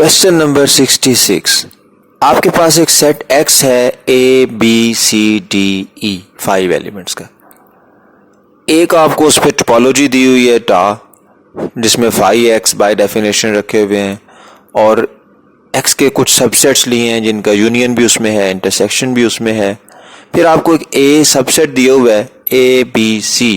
Question number 66। आपके पास एक set X है A B C D E 5 elements का। एक आपको उस पर टोपोलॉजी दी हुई है टा, जिसमें 5x बाय डेफिनेशन रखे हुए हैं और x के कुछ सबसेट्स लिए हैं जिनका यूनियन भी उसमें है, इंटरसेक्शन भी उसमें है। फिर आपको एक A सबसेट दिया हुआ है A B C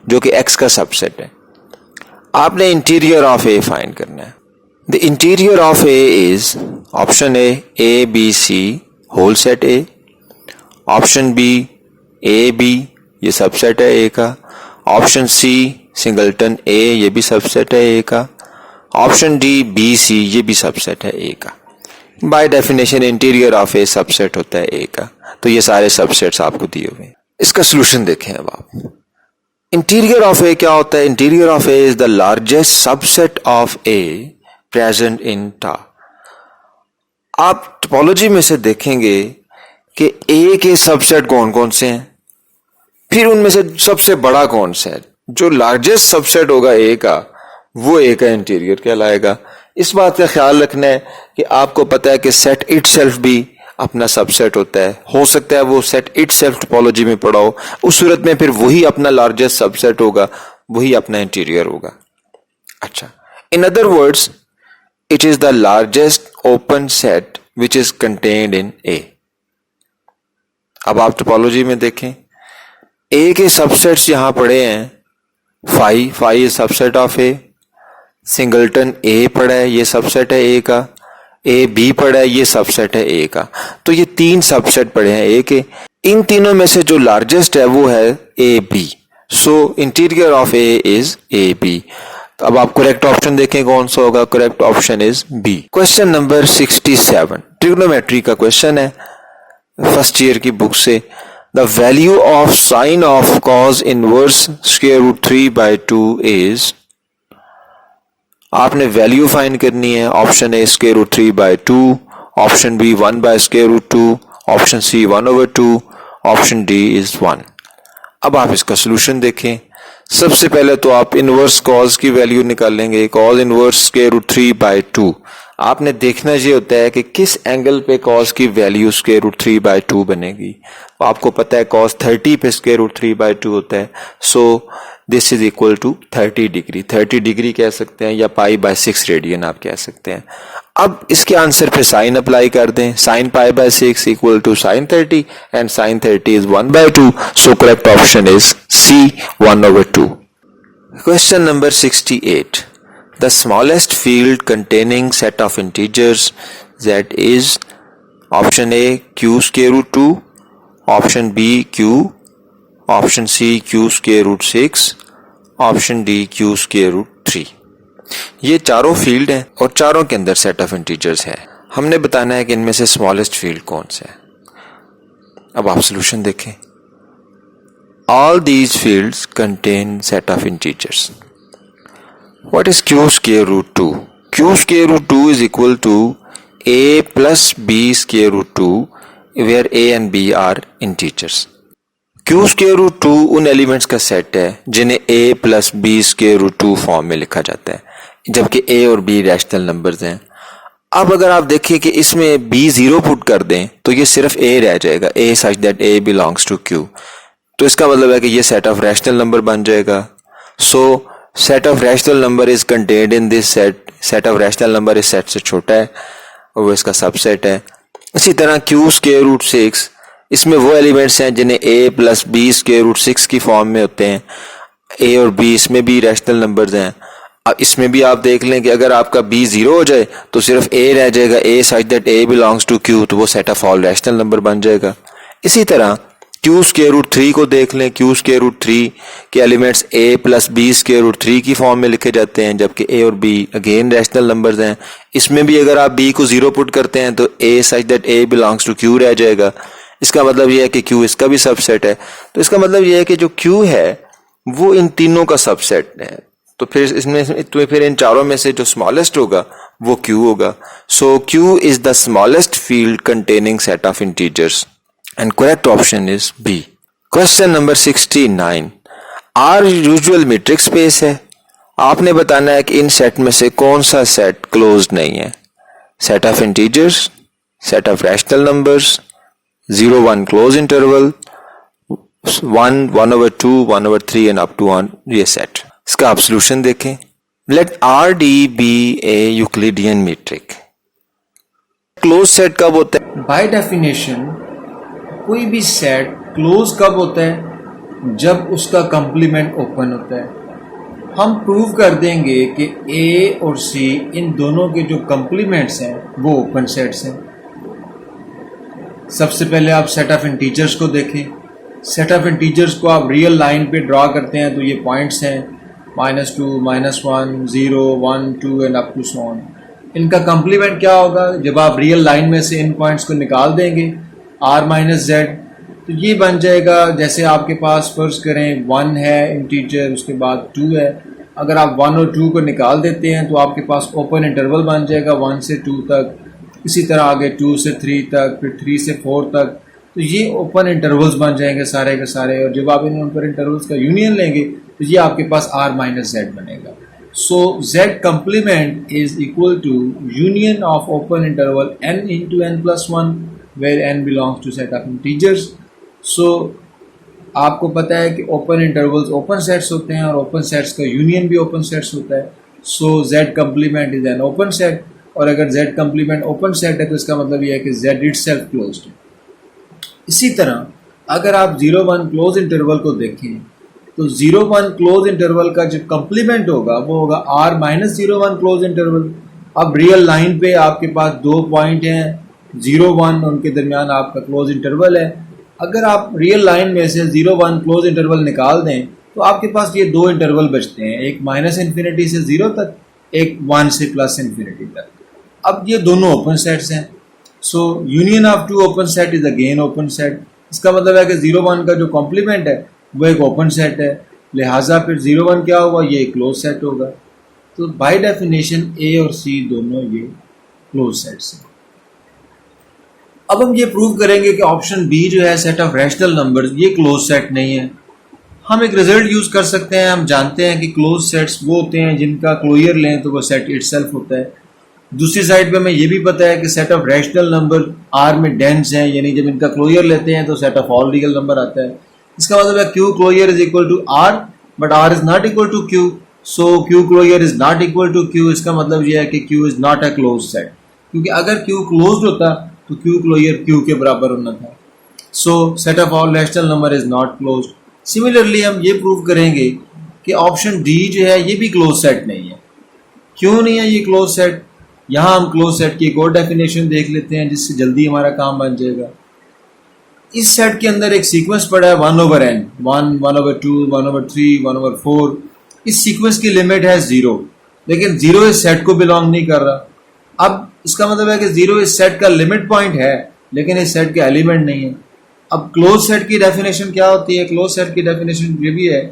जो कि x का सबसेट है। आपने इंटीरियर ऑफ A फाइंड करना है। The interior of A is option A B C whole set A, option B A B ये सबसेट है A का, ऑप्शन C सिंगलटन A ये भी सबसेट है A का, ऑप्शन D B C ये भी सबसेट है A का। By definition interior of A subset होता है A का, तो ये सारे सबसेट्स आपको दिए हुए हैं। इसका सोल्यूशन देखें अब आप। इंटीरियर ऑफ A क्या होता है? Interior of A is the largest subset of A present in टा। आप टोपोलॉजी में से देखेंगे कि ए के सबसेट कौन कौन से हैं, फिर उनमें से सबसे बड़ा कौन सा है। जो लार्जेस्ट सबसेट होगा ए का वो ए का इंटीरियर कहलाएगा। इस बात का ख्याल रखना है कि आपको पता है कि सेट इटसेल्फ भी अपना सबसेट होता है। हो सकता है वो सेट इटसेल्फ टोपोलॉजी में पड़ा हो, उस सूरत में फिर वही अपना लार्जेस्ट सबसेट होगा, वही अपना इंटीरियर होगा। अच्छा, in other words it is the largest open set which is contained in A। अब आप टोपोलॉजी में देखें, A के सबसेट्स यहां पड़े हैं। 5 is subset of A, singleton A पड़ा है ये सबसेट है A का, A B पड़ा है ये सबसेट है A का। तो ये तीन सबसेट पड़े हैं A के। इन तीनों में से जो लार्जेस्ट है वो है A B। So interior of A is A B। अब आप करेक्ट ऑप्शन देखें कौन सा होगा। Correct option is B. Question number 67 trigonometry का क्वेश्चन है, फर्स्ट ईयर की बुक से। The value of sine of cos inverse square root 3/2 is. आपने वैल्यू फाइंड करनी है। Option A square root 3/2, option B 1/√2, option C 1/2, option D is 1। अब आप इसका सोल्यूशन देखें। सबसे पहले तो आप इनवर्स कॉज की वैल्यू निकालेंगे। Cos inverse square root 3/2। आपने देखना ये होता है कि किस एंगल पे कॉज की वैल्यू स्क्वायर रूट 3/2 बनेगी। तो आपको पता है कॉज 30 पे स्क्वायर रूट 3/2 होता है। So this is equal to 30 degree. 30 degree कह सकते हैं या π/6 रेडियन आप कह सकते हैं। अब इसके आंसर पे साइन अप्लाई कर दें। Sine π/6 equal to sine 30 and sine 30 is 1/2। So correct option is C 1/2। Question number 68. The smallest field containing set of integers Z is option A Q square root 2, option B Q, option C Q square root 6, option D Q square root 3। ये चारों field हैं और चारों के अंदर set of integers है। हमने बताना है कि इनमें से स्मॉलेस्ट फील्ड कौन सा है। अब आप सोल्यूशन देखें। All these fields contain set of integers. What is Q square root 2? Q square root 2 is equal to A plus B square root 2 where A and B are integers. Q square root 2 उन elements का set है जिन्हें A plus B square root 2 form में लिखा जाता है, जबकि A और B रैशनल नंबर्स हैं। अब अगर आप देखिए कि इसमें B 0 पुट कर दें तो ये सिर्फ A रह जाएगा। A such that A belongs to Q। तो इसका मतलब है कि ये सेट ऑफ रैशनल नंबर बन जाएगा। सो set of rational number is contained in this set. Set of rational number इस सेट से छोटा है और वो इसका सबसेट है। इसी तरह Q स्क्वायर रूट 6, इसमें वो एलिमेंट्स हैं जिन्हें A plus B square root 6 की फॉर्म में होते हैं। A और B इसमें भी रैशनल नंबर्स हैं। अब इसमें भी आप देख लें कि अगर आपका B 0 हो जाए तो सिर्फ A रह जाएगा। A such that A belongs to Q, तो वो set of all rational number बन जाएगा। इसी तरह Q स्क्वायर रूट 3 को देख लें। Q स्क्वायर रूट 3 के elements A plus B square root 3 की फॉर्म में लिखे जाते हैं, जबकि A और B अगेन रैशनल नंबर्स हैं। इसमें भी अगर आप B को 0 पुट करते हैं तो A such that A belongs to Q रह जाएगा। इसका मतलब यह है कि Q इसका भी सबसेट है। तो इसका मतलब यह है कि जो Q है वो इन तीनों का सबसेट है। तो फिर इन चारों में से जो स्मॉलेस्ट होगा वो Q होगा। सो Q is the smallest field containing set of integers and correct option is B. Question number 69. R usual metric space है। आपने बताना है कि इन सेट में से कौन सा सेट क्लोज्ड नहीं है। set of integers, set of rational numbers, 0 1 close interval, 1 1 over 2 1 over 3 and up to 1 ये set। इसका आप solution देखें। Let RD be a Euclidean metric। close set कब होता है? By definition कोई भी set close कब होता है? जब उसका complement open होता है। हम प्रूव कर देंगे कि A और C इन दोनों के जो कंप्लीमेंट्स हैं वो ओपन सेट्स हैं। सबसे पहले आप सेट ऑफ इंटीजर्स को देखें। सेट ऑफ इंटीजर्स को आप रियल लाइन पे ड्रॉ करते हैं तो ये पॉइंट्स हैं -2 -1 0 1 2 and up to so on. इनका कंप्लीमेंट क्या होगा? जब आप रियल लाइन में से इन पॉइंट्स को निकाल देंगे r माइनस जेड, तो ये बन जाएगा जैसे आपके पास फर्ज करें 1 है इंटीजर, उसके बाद 2 है। अगर आप 1 और 2 को निकाल देते हैं तो आपके पास ओपन इंटरवल बन जाएगा 1 से 2 तक, इसी तरह आगे 2 से 3 तक, फिर 3 से 4 तक। तो ये ओपन इंटरवल्स बन जाएंगे सारे के सारे, और जब आप इन ओपन इंटरवल्स का यूनियन लेंगे तो ये आपके पास r माइनस जेड बनेगा। So z complement is equal to union of open interval n into n plus 1 where n belongs to set of integers. So आपको पता है कि ओपन इंटरवल्स ओपन सेट्स होते हैं और ओपन सेट्स का union भी ओपन सेट्स होता है। सो z complement is an open set, और अगर z कंप्लीमेंट ओपन सेट है तो इसका मतलब यह है कि z इटसेल्फ क्लोज्ड है। इसी तरह अगर आप 0 1 क्लोज इंटरवल को देखें तो 0 1 क्लोज इंटरवल का जो कंप्लीमेंट होगा वो होगा r माइनस 0 1 क्लोज इंटरवल। अब रियल लाइन पे आपके पास दो पॉइंट हैं 0 1, उनके दरमियान आपका क्लोज इंटरवल है। अगर आप रियल लाइन में से 0 1 क्लोज इंटरवल निकाल दें तो आपके पास ये दो इंटरवल बचते हैं, एक माइनस इन्फिनिटी से 0 तक, एक 1 से प्लस इन्फिनिटी तक। अब ये दोनों ओपन सेट्स हैं। So union of two open set is again open set. इसका मतलब है कि 0 1 का जो कॉम्प्लीमेंट है वो एक ओपन सेट है, लिहाजा फिर 0 1 क्या होगा? ये क्लोज सेट होगा। तो बाय डेफिनेशन A और C दोनों ये क्लोज सेट्स हैं। अब हम ये प्रूव करेंगे कि ऑप्शन बी जो है सेट ऑफ रैशनल नंबर्स, ये क्लोज सेट नहीं है। हम एक रिजल्ट यूज कर सकते हैं। हम जानते हैं कि क्लोज सेट्स वो होते हैं जिनका क्लोजर लें तो वो सेट इटसेल्फ होता है। दूसरी साइड पे हमें ये भी पता है कि set of rational number R में डेंस हैं, यानी जब इनका क्लोजर लेते हैं तो set of all real number आता है। इसका मतलब है Q closure is equal to R, but R is not equal to Q. So Q closure is not equal to Q. इसका मतलब यह है कि Q is not a close set, क्योंकि अगर क्यू क्लोज होता तो क्यू क्लोजर क्यू के बराबर होना था। सो set of all rational number is not close. Similarly हम ये प्रूव करेंगे कि ऑप्शन डी जो है ये भी क्लोज सेट नहीं है। क्यों नहीं है ये क्लोज सेट? यहाँ हम क्लोज सेट की एक और डेफिनेशन देख लेते हैं जिससे जल्दी हमारा काम बन जाएगा। इस सेट के अंदर एक सीक्वेंस पड़ा है 1 over n, 1 1 over 2 1 over 3 1 over 4। इस सीक्वेंस की लिमिट है 0, लेकिन 0 इस सेट को बिलोंग नहीं कर रहा। अब इसका मतलब है कि 0 इस सेट का लिमिट पॉइंट है लेकिन इस सेट के एलिमेंट नहीं है। अब क्लोज सेट की डेफिनेशन क्या होती है? क्लोज सेट की डेफिनेशन ये भी है,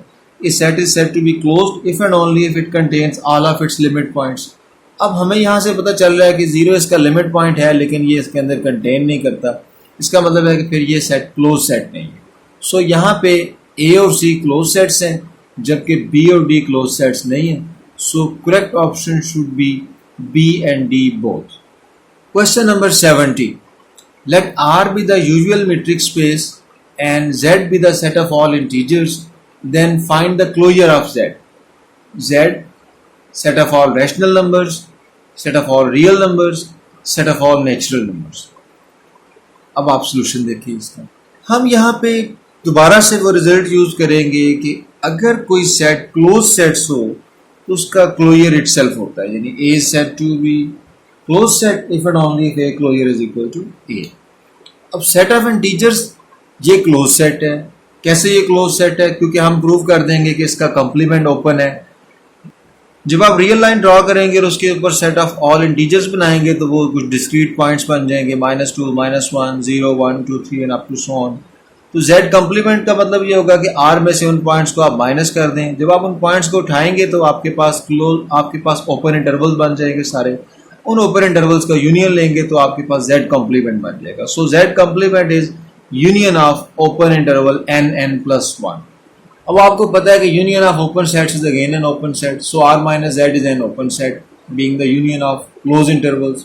इस set is said to be closed if and only if it contains all of its limit points. अब हमें यहाँ से पता चल रहा है कि 0 इसका लिमिट पॉइंट है लेकिन ये इसके अंदर कंटेन नहीं करता। इसका मतलब है कि फिर ये सेट क्लोज सेट नहीं है। सो यहाँ पे A और C क्लोज सेट्स हैं जबकि B और D क्लोज सेट्स नहीं है। सो correct option should be B and D both. Question number 70. Let R be the usual metric space and Z be the set of all integers. Then find the closure of Z. Z, set of all rational numbers, set of all real numbers, set of all natural numbers. अब आप solution देखिए इसका। हम यहाँ पे दोबारा से वो रिजल्ट यूज करेंगे कि अगर कोई सेट क्लोज सेट्स हो तो उसका क्लोजर इटसेल्फ होता है, यानी A is said to be closed set if and only if A closure is equal to A. अब सेट ऑफ इंटीजर्स ये क्लोज सेट है। कैसे ये क्लोज सेट है? क्योंकि हम प्रूव कर देंगे कि इसका कंप्लीमेंट ओपन है। जब आप रियल लाइन ड्रॉ करेंगे और उसके ऊपर सेट ऑफ ऑल इंटीजर्स बनाएंगे तो वो कुछ डिस्क्रीट पॉइंट्स बन जाएंगे, -2 -1 0 1 2 3 and up to so on. तो Z कंप्लीमेंट का मतलब ये होगा कि R में से उन पॉइंट्स को आप माइनस कर दें। जब आप उन पॉइंट्स को उठाएंगे तो आपके पास ओपन इंटरवल्स बन जाएंगे सारे। उन ओपन इंटरवल्स का यूनियन लेंगे तो आपके पास Z कंप्लीमेंट बन जाएगा। सो Z complement is union of open interval n+1। अब आपको पता है कि union of open sets is again an open set. So R minus Z is an open set being the union of close intervals.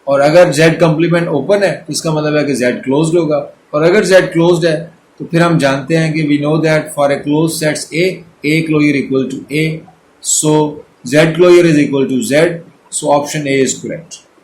और अगर Z complement open है तो इसका मतलब है कि Z क्लोज्ड होगा, और अगर Z क्लोज्ड है तो फिर हम जानते हैं कि we know that for a close sets A closure equal to A, so Z closure is equal to Z, so option A is correct.